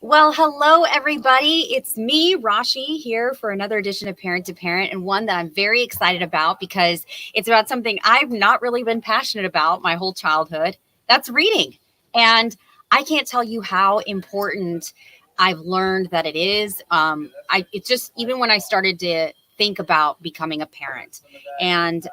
Well, hello, everybody. It's me, Rashi, here for another edition of Parent to Parent, and one that I'm very excited about because it's about something I've not really been passionate about my whole childhood. That's reading. And I can't tell you how important I've learned that it is. It's just even when I started to think about becoming a parent, and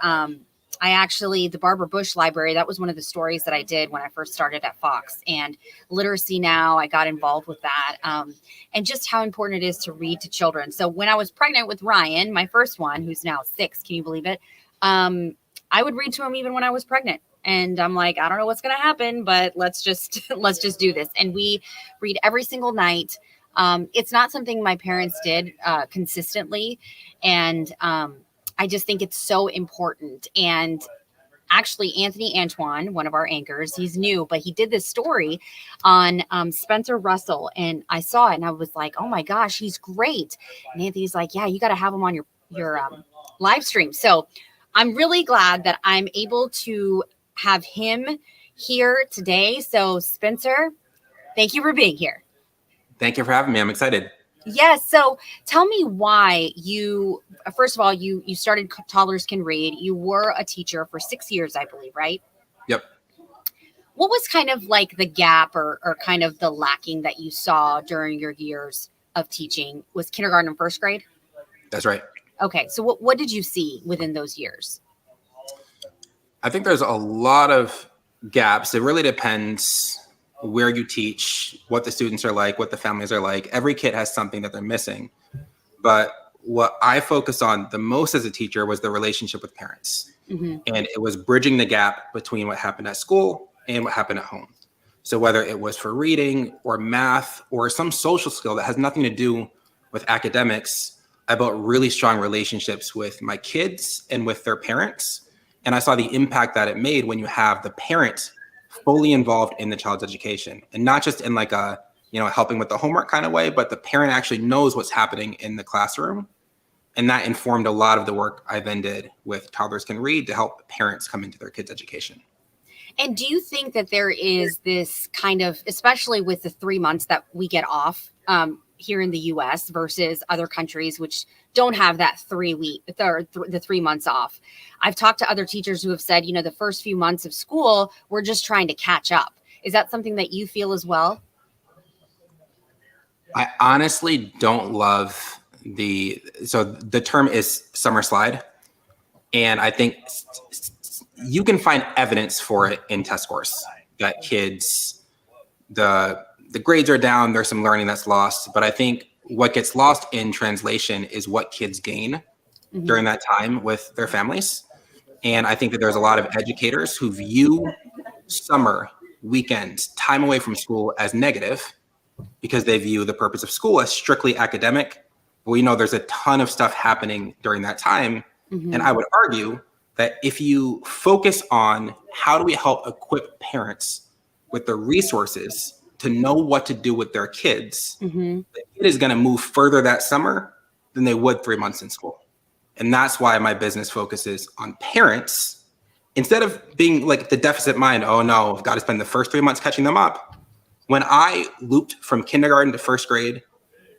the Barbara Bush Library, that was one of the stories that I did when I first started at Fox. And Literacy Now, I got involved with that. And just how important it is to read to children. So when I was pregnant with Ryan, my first one, who's now 6, can you believe it? I would read to him even when I was pregnant. And I'm like, I don't know what's going to happen, but let's just do this. And we read every single night. It's not something my parents did consistently. And I just think it's so important. And actually, Anthony Antoine, one of our anchors, he's new, but he did this story on Spencer Russell. And I saw it and I was like, oh my gosh, he's great. And Anthony's like, yeah, you got to have him on your live stream. So I'm really glad that I'm able to have him here today. So Spencer, thank you for being here. Thank you for having me. I'm excited. Yes. So tell me why first of all, you started Toddlers Can Read. You were a teacher for 6 years, I believe, right? Yep. What was kind of like the gap or kind of the lacking that you saw during your years of teaching? Was kindergarten and first grade? That's right. Okay. So what did you see within those years? I think there's a lot of gaps. It really depends where you teach, what the students are like, what the families are like. Every kid has something that they're missing. But what I focused on the most as a teacher was the relationship with parents. Mm-hmm. And it was bridging the gap between what happened at school and what happened at home. So whether it was for reading or math or some social skill that has nothing to do with academics, I built really strong relationships with my kids and with their parents. And I saw the impact that it made when you have the parent fully involved in the child's education, and not just in like a, helping with the homework kind of way, but the parent actually knows what's happening in the classroom. And that informed a lot of the work I then did with Toddlers Can Read to help parents come into their kids' education. And do you think that there is this kind of, especially with the 3 months that we get off here in the US versus other countries, which don't have that 3 months off. I've talked to other teachers who have said, the first few months of school, we're just trying to catch up. Is that something that you feel as well? I honestly don't love the term is summer slide. And I think you can find evidence for it in test scores that kids, the grades are down, there's some learning that's lost. But I think what gets lost in translation is what kids gain during that time with their families. And I think that there's a lot of educators who view summer, weekends, time away from school as negative because they view the purpose of school as strictly academic. But we know there's a ton of stuff happening during that time. And I would argue that if you focus on how do we help equip parents with the resources to know what to do with their kids, the kid is going to move further that summer than they would 3 months in school. And that's why my business focuses on parents instead of being like the deficit mind. Oh no, I've got to spend the first 3 months catching them up. When I looped from kindergarten to first grade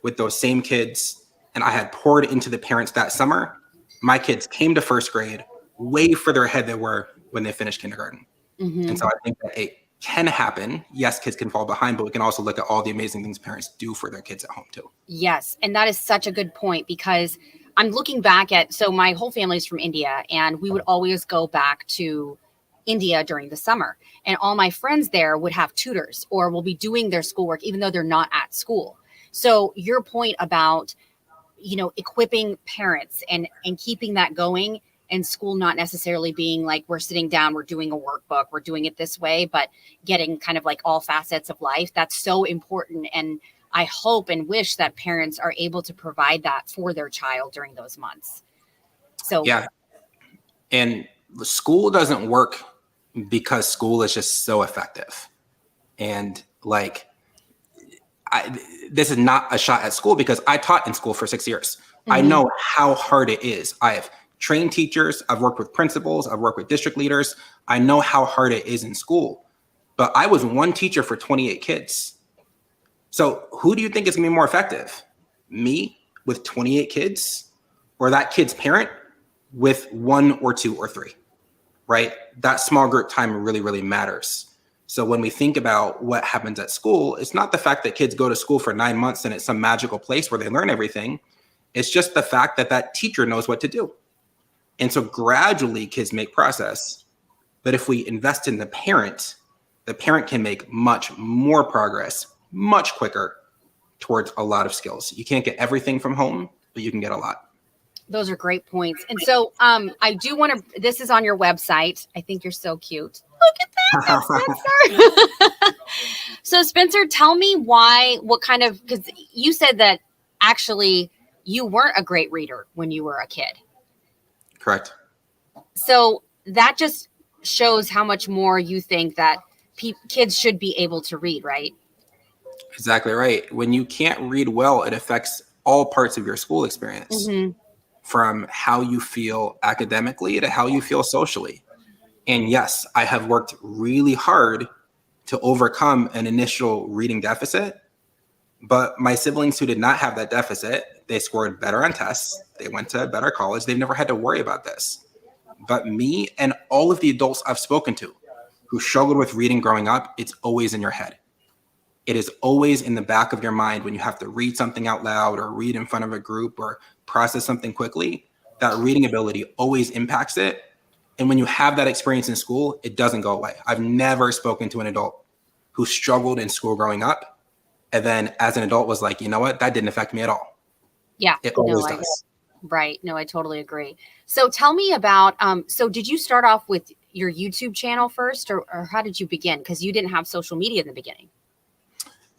with those same kids and I had poured into the parents that summer, my kids came to first grade way further ahead they were when they finished kindergarten. And so I think that it can happen. Yes, kids can fall behind, but we can also look at all the amazing things parents do for their kids at home too. Yes. And that is such a good point because I'm looking back so my whole family's from India and we would always go back to India during the summer and all my friends there would have tutors or will be doing their schoolwork, even though they're not at school. So your point about, equipping parents and keeping that going and school not necessarily being like we're sitting down, we're doing a workbook, we're doing it this way, but getting kind of like all facets of life. That's so important. And I hope and wish that parents are able to provide that for their child during those months. So yeah. And school doesn't work because school is just so effective. And this is not a shot at school because I taught in school for 6 years. I know how hard it is. I have trained teachers. I've worked with principals. I've worked with district leaders. I know how hard it is in school. But I was one teacher for 28 kids. So who do you think is going to be more effective? Me with 28 kids, or that kid's parent with 1 or 2 or 3, right? That small group time really, really matters. So when we think about what happens at school, it's not the fact that kids go to school for 9 months and it's some magical place where they learn everything. It's just the fact that that teacher knows what to do. And so gradually kids make progress. But if we invest in the parent can make much more progress, much quicker towards a lot of skills. You can't get everything from home, but you can get a lot. Those are great points. And so I do want to, this is on your website. I think you're so cute. Look at that, Spencer. So Spencer, tell me because you said that actually you weren't a great reader when you were a kid. Correct. So that just shows how much more you think that kids should be able to read, right? Exactly right. When you can't read well, it affects all parts of your school experience, from how you feel academically to how you feel socially. And yes, I have worked really hard to overcome an initial reading deficit, but my siblings who did not have that deficit, they scored better on tests. They went to a better college. They've never had to worry about this. But me and all of the adults I've spoken to who struggled with reading growing up, it's always in your head. It is always in the back of your mind when you have to read something out loud or read in front of a group or process something quickly. That reading ability always impacts it. And when you have that experience in school, it doesn't go away. I've never spoken to an adult who struggled in school growing up and then as an adult was like, you know what, that didn't affect me at all. Yeah. It always does. Right. No, I totally agree. So tell me about, so did you start off with your YouTube channel first or how did you begin? Because you didn't have social media in the beginning.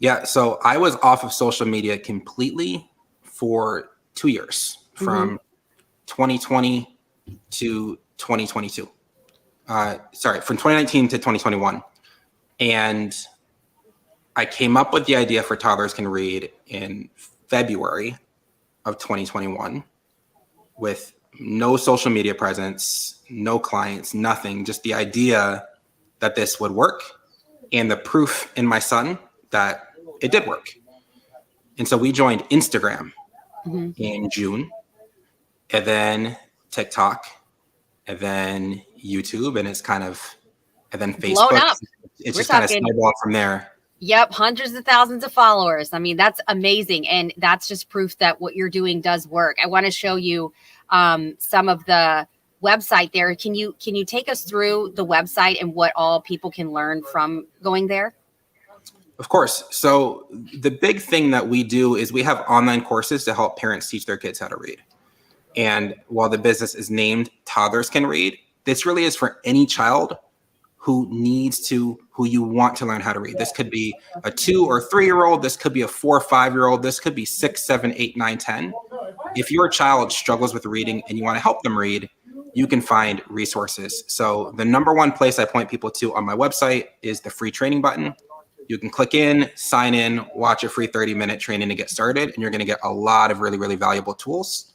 Yeah. So I was off of social media completely for 2 years, from 2020 to 2022. From 2019 to 2021. And I came up with the idea for Toddlers Can Read in February of 2021 with no social media presence, no clients, nothing, just the idea that this would work and the proof in my son that it did work. And so we joined Instagram in June, and then TikTok, and then YouTube, and then Facebook. Blown up. It's just kind of snowballed from there. Yep. Hundreds of thousands of followers. I mean, that's amazing. And that's just proof that what you're doing does work. I want to show you some of the website there. Can you take us through the website and what all people can learn from going there? Of course. So the big thing that we do is we have online courses to help parents teach their kids how to read. And while the business is named Toddlers Can Read, this really is for any child who you want to learn how to read. This could be a 2 or 3-year-old. This could be a 4 or 5-year-old. This could be 6, 7, 8, 9, 10. If your child struggles with reading and you want to help them read, you can find resources. So the number one place I point people to on my website is the free training button. You can click in, sign in, watch a free 30-minute training to get started, and you're going to get a lot of really, really valuable tools.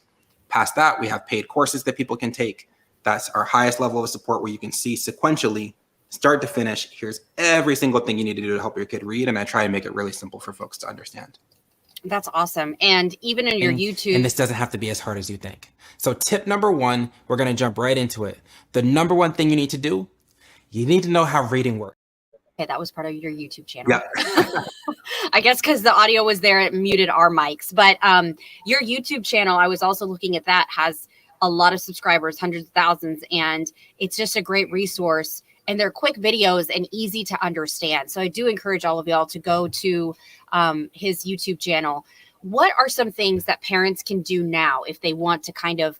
Past that, we have paid courses that people can take. That's our highest level of support, where you can see sequentially, start to finish, here's every single thing you need to do to help your kid read. And I try and make it really simple for folks to understand. That's awesome. And even in your YouTube. And this doesn't have to be as hard as you think. So tip number 1, we're going to jump right into it. The number one thing you need to do, you need to know how reading works. Okay, that was part of your YouTube channel. Yeah. I guess because the audio was there, it muted our mics. But your YouTube channel, I was also looking at that, has a lot of subscribers, hundreds of thousands. And it's just a great resource. And they're quick videos and easy to understand. So I do encourage all of y'all to go to his YouTube channel. What are some things that parents can do now if they want to kind of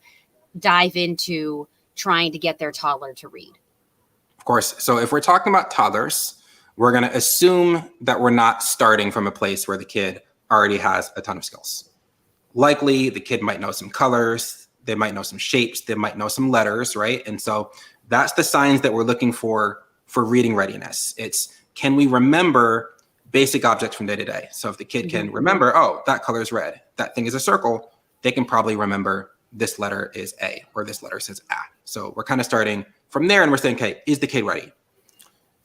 dive into trying to get their toddler to read? Of course. So if we're talking about toddlers, we're going to assume that we're not starting from a place where the kid already has a ton of skills. Likely, the kid might know some colors, they might know some shapes, they might know some letters, right? And so that's the signs that we're looking for reading readiness. It's, can we remember basic objects from day to day? So if the kid can remember, oh, that color is red, that thing is a circle, they can probably remember this letter is A or this letter says A. So we're kind of starting from there and we're saying, okay, is the kid ready?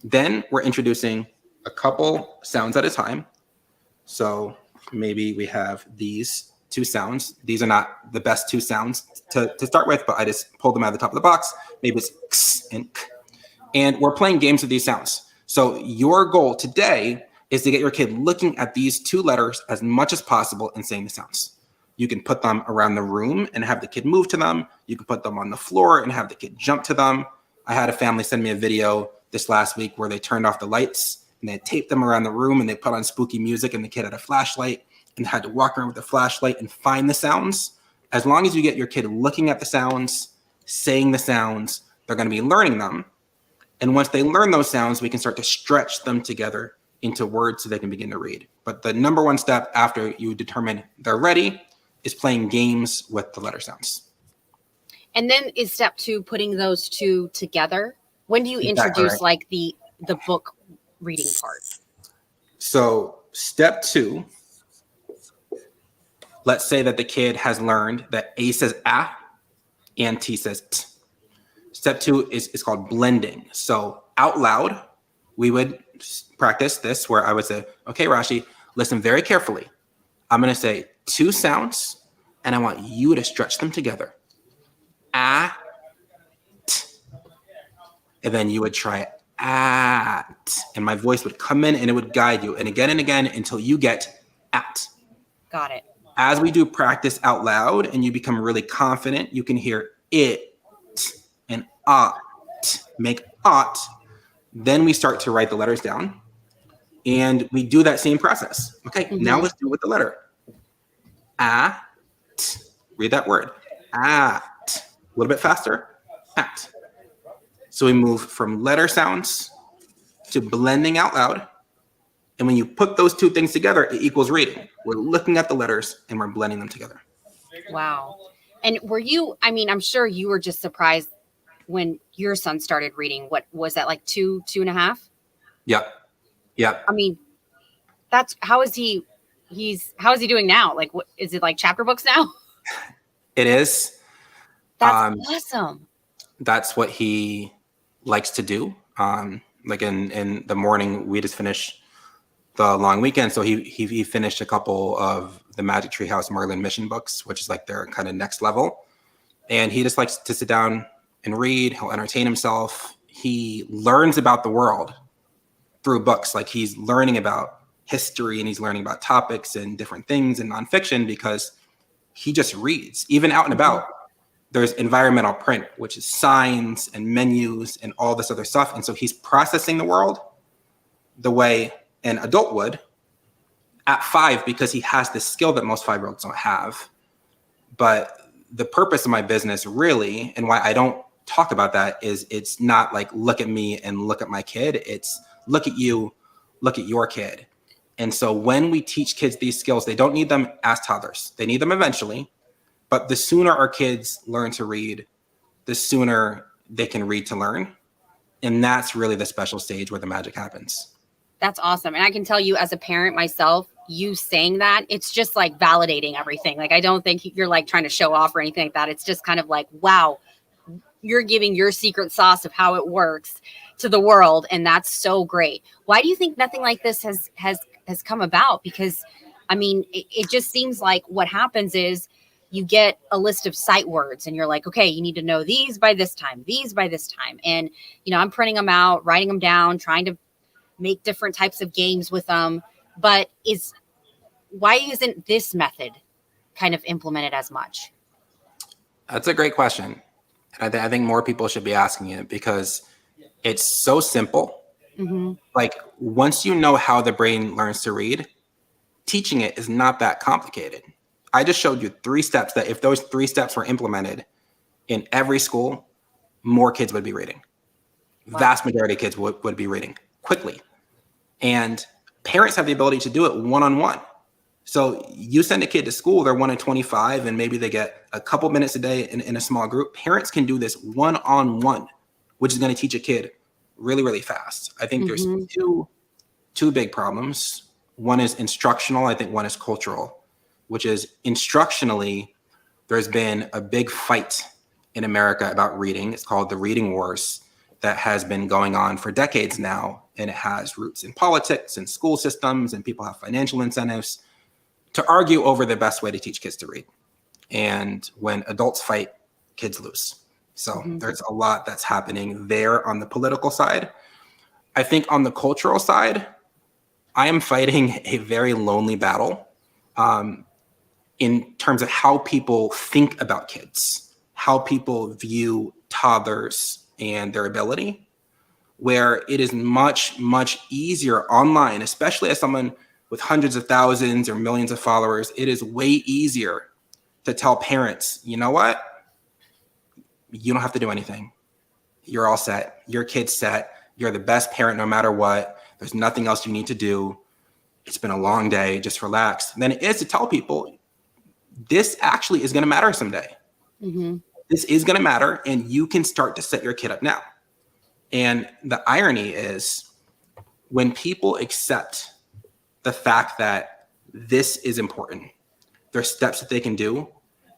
Then we're introducing a couple sounds at a time. So maybe we have these two sounds. These are not the best two sounds to start with, but I just pulled them out of the top of the box. Maybe it's x and k. And we're playing games with these sounds. So your goal today is to get your kid looking at these two letters as much as possible and saying the sounds. You can put them around the room and have the kid move to them. You can put them on the floor and have the kid jump to them. I had a family send me a video this last week where they turned off the lights and they taped them around the room and they put on spooky music and the kid had a flashlight and had to walk around with a flashlight and find the sounds. As long as you get your kid looking at the sounds, saying the sounds, they're going to be learning them. And once they learn those sounds, we can start to stretch them together into words so they can begin to read. But the number one step after you determine they're ready is playing games with the letter sounds. And then is step 2 putting those two together? When do you introduce right. like the book reading part? So step 2, let's say that the kid has learned that A says ah and T says t. Step 2 is called blending. So out loud, we would practice this where I would say, okay, Rashi, listen very carefully. I'm going to say two sounds and I want you to stretch them together. Ah, t. And then you would try at, and my voice would come in and it would guide you and again until you get at. Got it. As we do practice out loud and you become really confident, you can hear it and ought, make ought. Then we start to write the letters down and we do that same process. Okay, Now let's do it with the letter. At, read that word. At, a little bit faster, at. So we move from letter sounds to blending out loud. And when you put those two things together, it equals reading. We're looking at the letters and we're blending them together. Wow. And were you, I mean, I'm sure you were just surprised when your son started reading. What was that, like 2.5? Yep. I mean, that's, how is he doing now? Like, what is it, like chapter books now? It is. That's awesome. That's what he likes to do. Like in the morning, we just finished the long weekend. So he finished a couple of the Magic Tree House Merlin mission books, which is like their kind of next level. And he just likes to sit down and read. He'll entertain himself. He learns about the world through books. Like he's learning about history and he's learning about topics and different things and nonfiction because he just reads. Even out and about, there's environmental print, which is signs and menus and all this other stuff. And so he's processing the world the way an adult would at 5 because he has this skill that most 5-year-olds don't have. But the purpose of my business really, and why I don't talk about that, is it's not like look at me and look at my kid. It's look at you, look at your kid. And so when we teach kids these skills, they don't need them as toddlers. They need them eventually. But the sooner our kids learn to read, the sooner they can read to learn. And that's really the special stage where the magic happens. That's awesome. And I can tell you as a parent myself, you saying that, it's just like validating everything. Like, I don't think you're like trying to show off or anything like that. It's just kind of like, wow, you're giving your secret sauce of how it works to the world. And that's so great. Why do you think nothing like this has come about? Because I mean, it just seems like what happens is you get a list of sight words and you're like, okay, you need to know these by this time, these by this time. And, you know, I'm printing them out, writing them down, trying to make different types of games with them. But why isn't this method kind of implemented as much? That's a great question. And I think more people should be asking it because it's so simple. Mm-hmm. Like once you know how the brain learns to read, teaching it is not that complicated. I just showed you 3 steps that if those 3 steps were implemented in every school, more kids would be reading. Wow. Vast majority of kids would be reading quickly. And parents have the ability to do it one-on-one. So you send a kid to school, they're 1 in 25, and maybe they get a couple minutes a day in a small group. Parents can do this one-on-one, which is going to teach a kid really, really fast. I think there's two big problems. One is instructional. I think one is cultural, which is instructionally, there's been a big fight in America about reading. It's called the Reading Wars that has been going on for decades now. and it has roots in politics and school systems, and people have financial incentives to argue over the best way to teach kids to read. And when adults fight, kids lose. So there's a lot that's happening there on the political side. I think on the cultural side, I am fighting a very lonely battle in terms of how people think about kids, how people view toddlers and their ability, where it is much, much easier online, especially as someone with hundreds of thousands or millions of followers. It is way easier to tell parents, you know what? You don't have to do anything. You're all set. Your kid's set. You're the best parent no matter what. There's nothing else you need to do. It's been a long day. Just relax. Then it is to tell people this actually is going to matter someday. This is going to matter, and you can start to set your kid up now. And the irony is when people accept the fact that this is important, there's steps that they can do,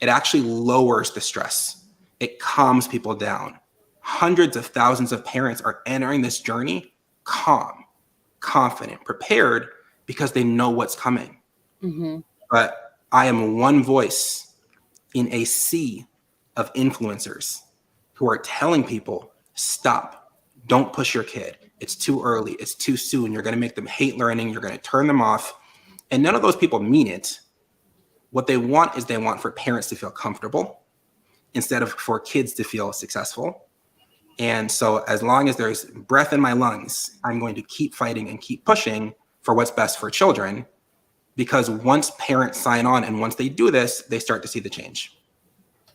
it actually lowers the stress. It calms people down. Hundreds of thousands of parents are entering this journey calm, confident, prepared because they know what's coming. But I am one voice in a sea of influencers who are telling people, stop, don't push your kid. It's too early. It's too soon. You're going to make them hate learning. You're going to turn them off. And none of those people mean it. What they want is they want for parents to feel comfortable instead of for kids to feel successful. And so as long as there's breath in my lungs, I'm going to keep fighting and keep pushing for what's best for children, because once parents sign on and once they do this, they start to see the change.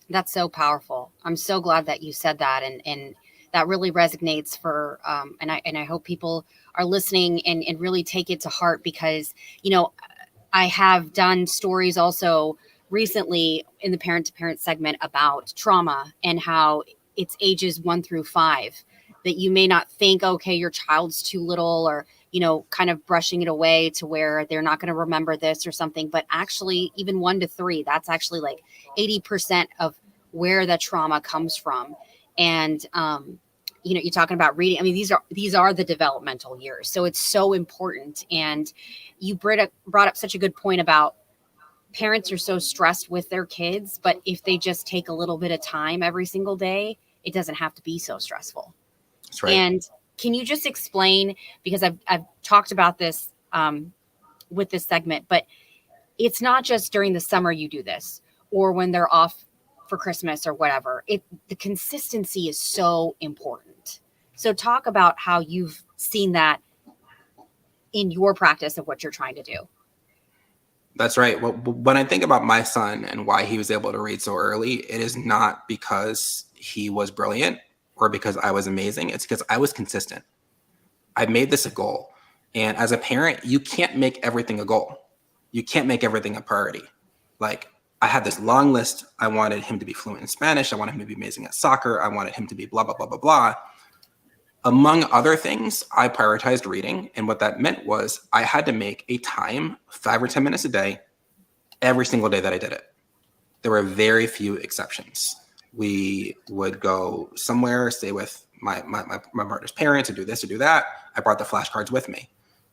That's so powerful. I'm so glad that you said that. And that really resonates for, and I hope people are listening and really take it to heart, because, you know, I have done stories also recently in the parent to parent segment about trauma and how it's ages 1 through 5 that you may not think, okay, your child's too little, or, you know, kind of brushing it away to where they're not going to remember this or something. But actually, even 1 to 3, that's actually like 80% of where the trauma comes from. And, you know, you're talking about reading. I mean, these are the developmental years. So it's so important. And you brought up such a good point about parents are so stressed with their kids, but if they just take a little bit of time every single day, it doesn't have to be so stressful. That's right. And can you just explain, because I've talked about this with this segment, but it's not just during the summer you do this or when they're off for Christmas or whatever. The consistency is so important. So talk about how you've seen that in your practice of what you're trying to do. That's right. Well, when I think about my son and why he was able to read so early, it is not because he was brilliant or because I was amazing. It's because I was consistent. I made this a goal. And as a parent, you can't make everything a goal. You can't make everything a priority. Like, I had this long list. I wanted him to be fluent in Spanish. I wanted him to be amazing at soccer. I wanted him to be blah, blah, blah, blah, blah. Among other things, I prioritized reading. And what that meant was I had to make a time, 5 or 10 minutes a day, every single day that I did it. There were very few exceptions. We would go somewhere, stay with my partner's parents, or do this or do that. I brought the flashcards with me.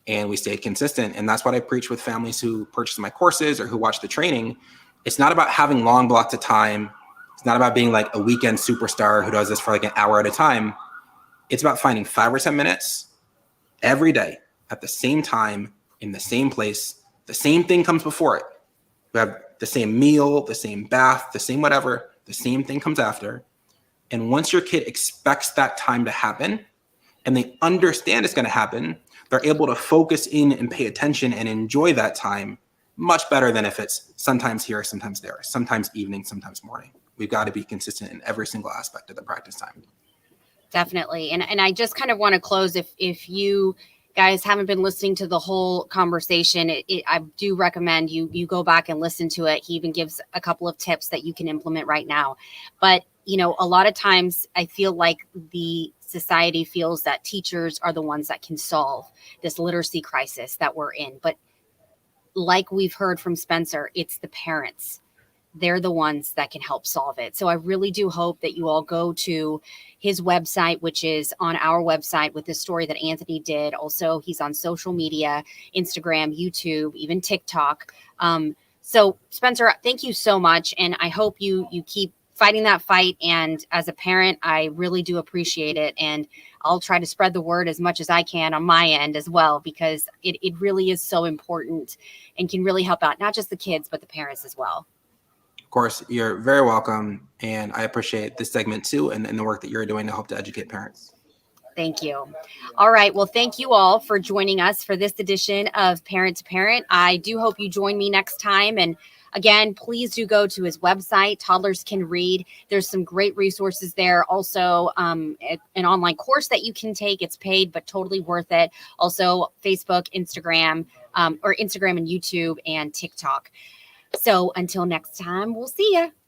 And we stayed consistent. And that's what I preach with families who purchase my courses or who watch the training. It's not about having long blocks of time. It's not about being like a weekend superstar who does this for like an hour at a time. It's about finding 5 or 10 minutes every day at the same time, in the same place. The same thing comes before it. We have the same meal, the same bath, the same whatever. The same thing comes after. And once your kid expects that time to happen and they understand it's going to happen, they're able to focus in and pay attention and enjoy that time much better than if it's sometimes here, sometimes there, sometimes evening, sometimes morning. We've got to be consistent in every single aspect of the practice time. Definitely. And I just kind of want to close, if you guys haven't been listening to the whole conversation, I do recommend you go back and listen to it. He even gives a couple of tips that you can implement right now. But, you know, a lot of times I feel like the society feels that teachers are the ones that can solve this literacy crisis that we're in. But like we've heard from Spencer, it's the parents. they're the ones that can help solve it. So I really do hope that you all go to his website, which is on our website with the story that Anthony did. Also, he's on social media, Instagram, YouTube, even TikTok. So Spencer, thank you so much. And I hope you keep fighting that fight. And as a parent, I really do appreciate it. And I'll try to spread the word as much as I can on my end as well, because it really is so important and can really help out not just the kids, but the parents as well. Of course, you're very welcome. And I appreciate this segment too, and the work that you're doing to help to educate parents. Thank you. All right. Well, thank you all for joining us for this edition of Parent to Parent. I do hope you join me next time. And again, please do go to his website, Toddlers Can Read. There's some great resources there. Also, an online course that you can take. It's paid, but totally worth it. Also, Facebook, Instagram, or Instagram and YouTube and TikTok. So until next time, we'll see you.